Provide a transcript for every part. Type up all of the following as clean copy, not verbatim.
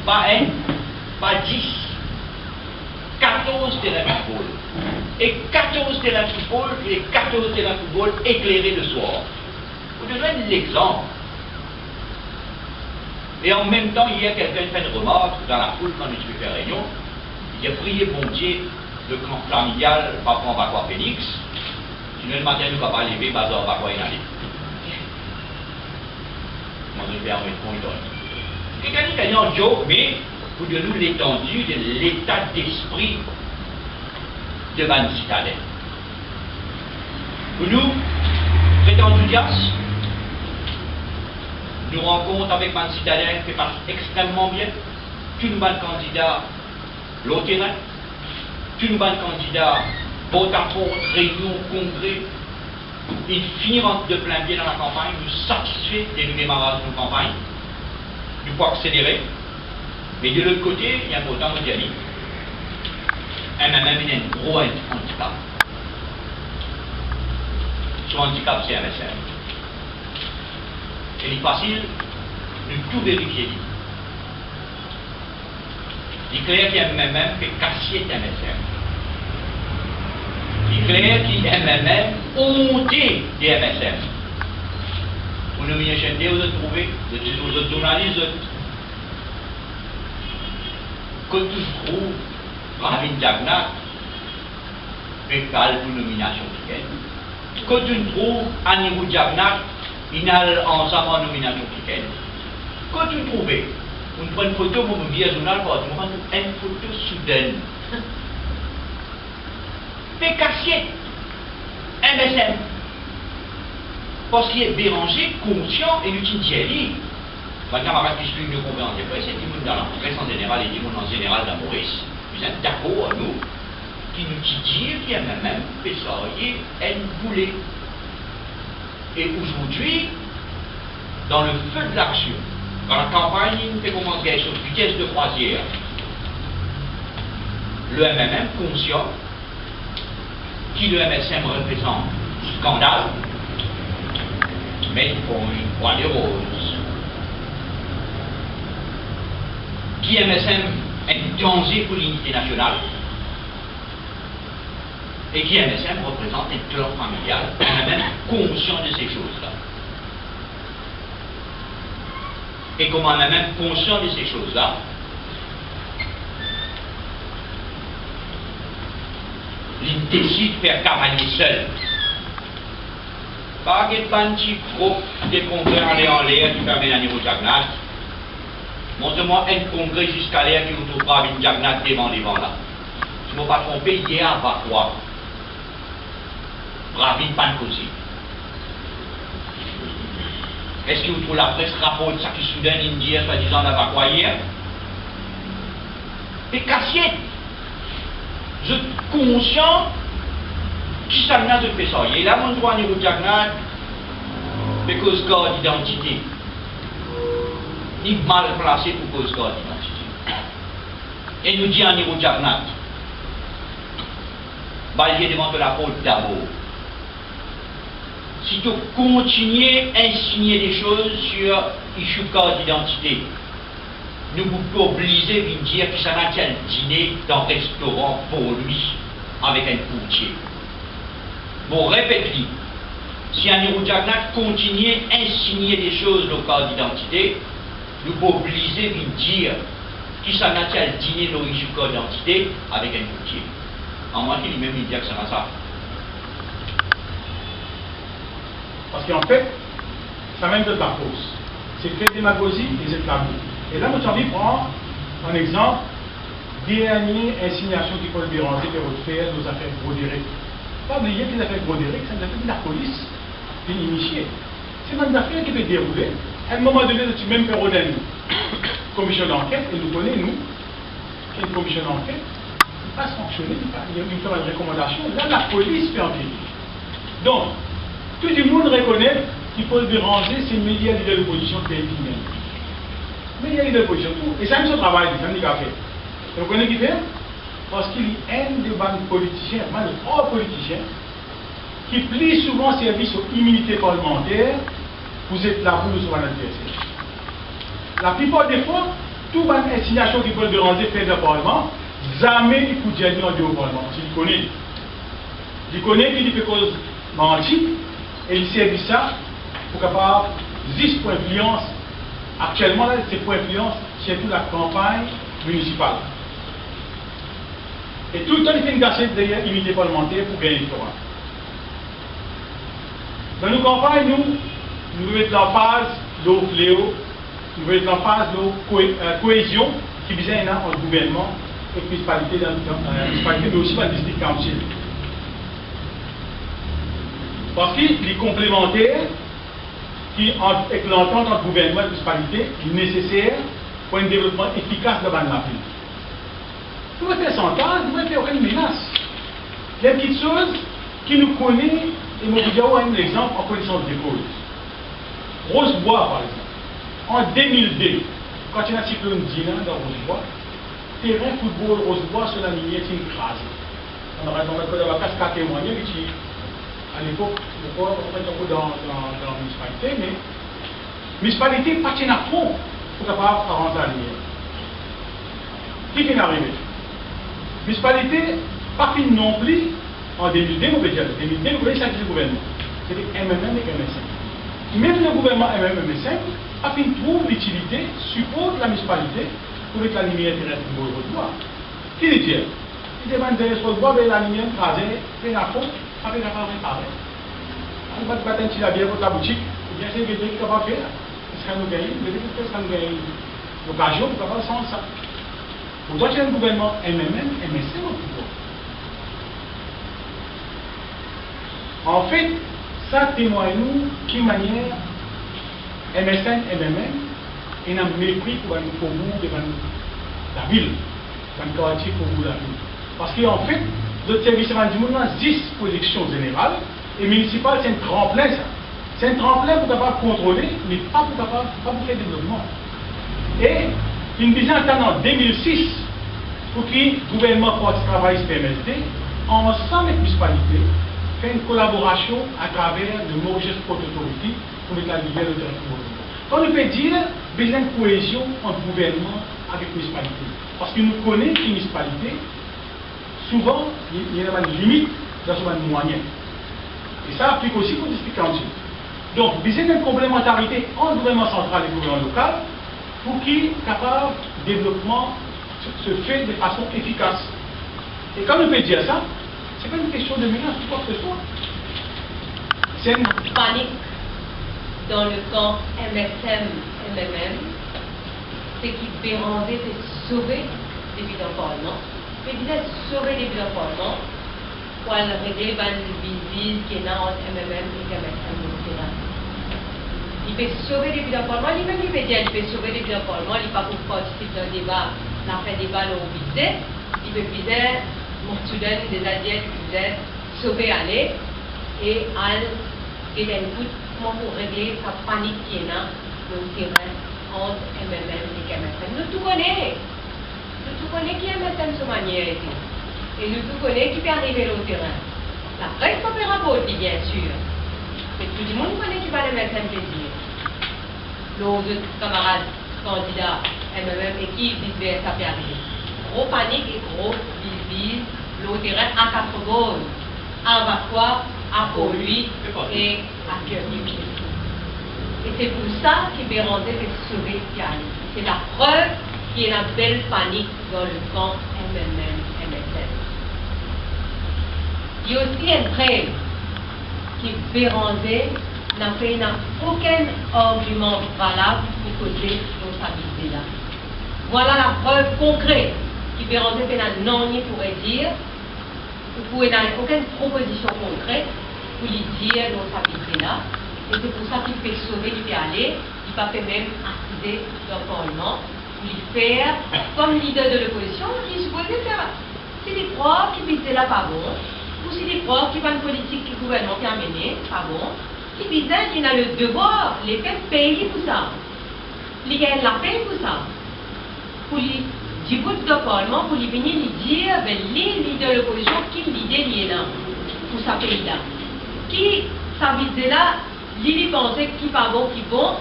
pas un, pas 10, 14 terrains de football. Et 14 terrains de football, et 14 terrains de football éclairés le soir. Vous devez donner l'exemple. Et en même temps, hier, quelqu'un fait une remarque dans la foule quand je suis fait réunion. Il a prié bon Dieu, le camp familial, papa, on va quoi Félix. Sinon, le matin, nous ne va pas lever, pas on va quoi y aller. Moi, je vais en mettre mon idole. Quelqu'un dit en joke, mais pour de nous l'étendue de l'état d'esprit de Van Citadel. Pour nous, très enthousiastes, nous rencontrons avec Van Citadel qui passe extrêmement bien. Tous nos bons candidats, l'autre terrain, tous nos bons candidats, vote à porte, réunion, congrès, ils finiront de plein pied dans la campagne, nous satisfaits et nous démarrons nos campagnes. Nous pouvons accélérer. Mais de l'autre côté, il y a pourtant un dialogue. MMM, il y a un gros handicap. Son handicap, c'est MSM. Et il est facile de tout vérifier. Il est clair qu'il y a MMM fait cassier MSM. Il est clair qu'il y a MMM honté des MSM. Vous nous venez chez vous de trouver, vous autres journalistes, que tu trouves Ravin Jagnat, pétale pour nomination africaine. Que tu trouves Anirou Jagnat, il a ensemble en nomination africaine. Que tu trouves, on prend une photo pour me dire journal, pour on prend une photo soudaine. Fait cassier, MSM. Parce qu'il est Béranger, conscient et l'utilité. Ma camarade qui suit une conférence de presse, c'est tout le monde dans la presse en général et tout le monde en général dans Maurice. Vous êtes d'accord à nous, qui nous dit qu'il y a même fait ça, un boulet. Et aujourd'hui, dans le feu de l'action, dans la campagne, il fait commencer sur vitesse de croisière. Le MMM conscient, qui le MSM représente scandale, mais ils font une croix des roses. Qui MSM est un danger pour l'unité nationale et qui MSM représente un clan familial. On est même conscient de ces choses-là. Et comme on est même conscient de ces choses-là, il décide de faire campagne seul. Pas de petit groupe de congrès en l'air qui permet à niveau Jagnat. Montre-moi un congrès jusqu'à l'air qui vous trouvera avec Jagnat devant les vents là. Je ne me pas tromper, hier à Vakwa. Bravin Pankosi. Est-ce que vous trouvez la presse rapport de ça qui soudain indien, soi-disant, à Vakwa hier? Et Cassier. Je suis conscient qui Jagnat fait ça. Il a mon droit à niveau Jagnat, mais cause d'identité. Ni mal placé pour cause d'identité. Et nous dit en niveau Jagnat, balayer devant de la faute d'abord. Si tu continues à insigner des choses sur issue d'identité, nous vous obligez de dire que ça n'a qu'un dîner dans un restaurant pour lui, avec un courtier. Bon, répète-le. Si un niveau Jagnat continue à insigner des choses au cas d'identité, nous pouvons obliger de dire qui s'en a qu'à dîner dans l'issue d'identité avec un courtier. En moi, il même dire que ça va ça. Parce qu'en fait, ça même de la fausse. C'est fait démagogie et c'est tabou. Et là, nous avons prendre un exemple, dernière insignation qui peut déranger de votre faire nos affaires Broderick. Pas oublier que les affaires Broderick, c'est une affaire de la police qui est initiée. C'est une affaire qui peut dérouler. À un moment donné, tu même faire une commission d'enquête, et nous connaissons, nous, qu'il y a une commission d'enquête, il ne pas sanctionner, il nous fait une recommandation, là, la police fait enquêter. Donc, tout le monde reconnaît qu'il faut le déranger, c'est le média de l'opposition qui est fini. Mais il y a de l'opposition, tout. Et ça, c'est son travail, c'est un fait. Vous connaissez qui fait? Parce qu'il y a un des politiciens, un hors politicien, qui plie souvent service aux immunités parlementaires, vous êtes là pour nous sur un adversaire. La plupart des fois, toute assignation qui peut déranger fait le Parlement, jamais il faut dire au Parlement. Parce qu'il connaît. Il connaît qu'il fait cause menti et il sert ça pour capable 10 points d'influence. Actuellement, là, ces points d'influence, c'est toute la campagne municipale. Et tout le temps, il fait une gâchette derrière l'unité parlementaire pour gagner le pouvoir. Dans nos campagnes, nous mettons l'emphase de fléau, nous mettons l'emphase de cohésion qui vise entre gouvernement et municipalité, mais aussi dans le district council. Parce qu'il est complémentaire avec l'entente entre gouvernement et municipalité nécessaire pour un développement efficace de la ville. Nous ne faire chantage, nous ne faire aucune menace. Il y a une petite chose qui nous connaît, et nous vous dire un exemple en connaissance des causes. Rosebois, par exemple. En 2002, quand il y a un cyclone Dina dans Rosebois, terrain football Rosebois sur la ligne est écrasé. On aurait la cascade témoigné, à l'époque, on est un peu dans la municipalité, mais la municipalité patine à fond pour capable de rentrer à la lumière. Qui est arrivé? La municipalité, pas fine non plus, en 2002, on peut dire, 2002, vous voyez ça qui est le gouvernement. C'était MMM et MSM. Même le gouvernement MMM et MSM a fait trouve l'utilité, suppose la municipalité, pour mettre la lumière terrestre pour le bois. Qui dit? Il demande de se bois, mais la lumière écrasée, et la faute, avec la femme réparée. On va te battre un petit la bière pour ta boutique, et bien c'est le qui va faire. Est-ce qu'on nous gagne? Est-ce qu'on nous gagne l'occasion pour avoir sans ça? Pour toi, tu as un gouvernement MMM, MSM au pouvoir. En fait, ça témoigne nous qui manière MSN, MMM, et un mépris pour nous devant la ville, dans le quartier pour vous la ville. Parce qu'en fait, le service du monde a 10 positions générales, et municipal, c'est un tremplin, ça. C'est un tremplin pour capable contrôler, mais pas pour faire développement. Et une vision en 2006, pour que le gouvernement fasse travail PMSD, ensemble avec la municipalité, fait une collaboration à travers le Mauritius Port Authority pour mettre la lumière de territoire. Quand on peut dire, besoin de cohésion entre gouvernement avec la municipalité. Parce que nous connaissons que la municipalité, souvent, il y a une limite dans son moyen. Et ça applique aussi pour le district council. Donc, besoin d'une complémentarité entre le gouvernement central et le gouvernement local pour qu'il soit capable de développement se fait de façon efficace. Et quand on peut dire ça, c'est pas une question de menace ou quoi que ce soit. C'est une panique dans le camp MSM, MMM, c'est qu'il Béranger de sauver les bilans Parlement. Mais il a sauvé les bilans Parlement pour régler les visites qui est entre MMM et MSM. Il peut sauver les bilans Parlement, lui-même il peut dire qu'il peut sauver les bilans Parlement, il n'est pas pour participer dans le débat, il a fait débat au budget, il peut viser mon student des adiettes qui voulaient sauver aller et et l'input pour régler sa panique qui est là dans le terrain entre MMM et MSM. Nous tout connaissons. Nous tout connaissons qui est MSM de manière et nous tout connaissons qui peut arriver au terrain. La presse peut faire rapport, bien sûr. Mais tout le monde connaît qui va le MSM plaisir. Nos deux camarades candidats MMM et qui vice-versa peut arriver. Gros panique et gros bise le terrain à 4 secondes, à Vacois, à Port-Louis et à Pierre-Louis. Et c'est pour ça que Béranger est sauvé Yann. C'est la preuve qu'il y a une belle panique dans le camp MMM-MSM. Il y a aussi un preuve que Béranger n'a fait aucun argument valable pour causer responsabilité là. Voilà la preuve concrète que Béranger fait un non-ni pourrait dire. Vous pouvez n'avez aucune proposition concrète pour lui dire dans sa vie là. Et c'est pour ça qu'il fait sauver, il fait aller, il va faire même assister dans le Parlement, pour lui faire, comme leader de l'opposition, il est supposé faire. C'est des profs qui disent là pas bon, ou c'est des profs qui ont une politique que le gouvernement a menée, pas bon, qui disent qu'il a le devoir, les faire payer pour ça. Il gagne la paix pour ça. Pour lui du bout de Parlement pour lui venir lui dire les leaders de l'opposition qui l'idée est là pour sa pays là qui sa visée là lui pensait qui pas bon qui bon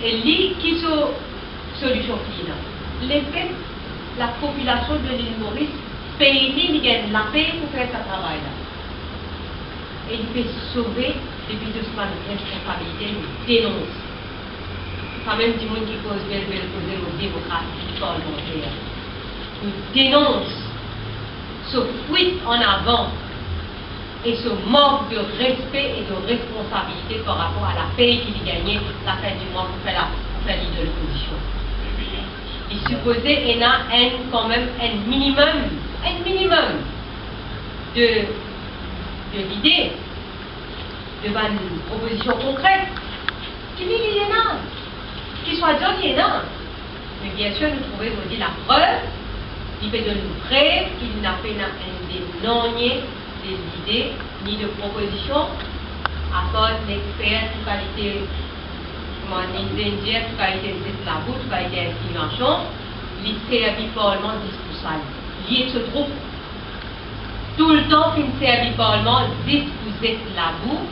et lui qui solution qui là l'effet, la population de l'île Maurice paye la paye pour faire ce travail-là. Et il peut sauver depuis de ce responsabilité, nous dénonce. Quand même du monde qui cause belle causer aux démocraties parlementaires. Nous dénonce ce fuite en avant et ce manque de respect et de responsabilité par rapport à la paix qu'il gagnait la fin du mois pour faire l'île de l'opposition. Il supposait qu'il y a quand même un minimum d'idées, devant une proposition concrète. Qui dit qu'il y en a, qui soit déjà qu'il y en a. Mais bien sûr, nous trouvons aujourd'hui la preuve, il fait de nous preuve qu'il n'a pas des idées ni de propositions, à part l'expert de qualité, comment dire, de qualité de la bouche, de qualité d'insinuation, l'ICA Parlement 10%. Il se trouve tout le temps qu'une CA Parlement 10 pour êtes la boue,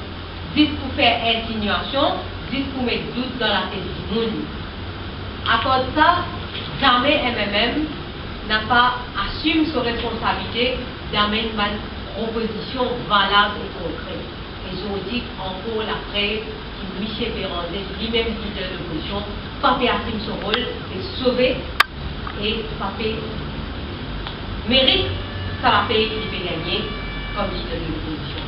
10 pour faire insinuation, 10 pour mettre doute dans la tête du monde. À cause de ça, jamais MMM n'a pas assumé sa responsabilité d'amener une proposition valable et concrète. Et je dis encore la preuve que Michel Béranger, lui-même leader de l'opposition, pas fait assumer son rôle et sauver et pas fait mérite ça va payer qu'il peut gagner comme leader de l'opposition.